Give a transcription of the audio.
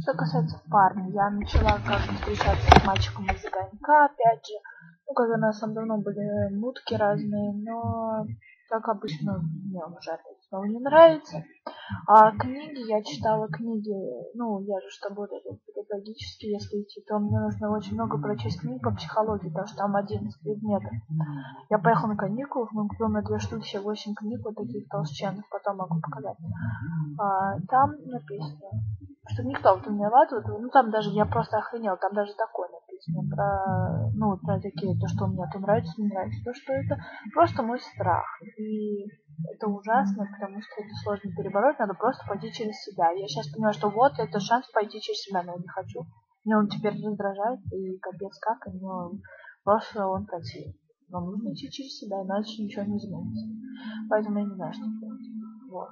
Что касается парня, я начала как-то встречаться с мальчиком из огонька, опять же. Ну, как у нас там давно были мутки разные, но, как обычно, мне он уже опять снова не нравится. А книги, я читала книги, ну, я же что работаю педагогически, если идти, то мне нужно очень много прочесть книг по психологии, потому что там 11 предметов. Я поехала на каникулы, мы купила на 2 штуки, все 8 книг, вот таких толстенных, потом могу показать. Там написано, что никто в этом не виноват, ну там даже, я просто охренела, там даже такое написано, про, ну, про такие, то, что мне то нравится, не нравится, то, что это просто мой страх. И это ужасно, потому что это сложно перебороть, надо просто пойти через себя. Я сейчас понимаю, что вот это шанс пойти через себя, но я не хочу. Мне он теперь раздражает, и капец как, но просто он противен. Но нужно идти через себя, иначе ничего не изменится. Поэтому я не знаю, что делать. Вот.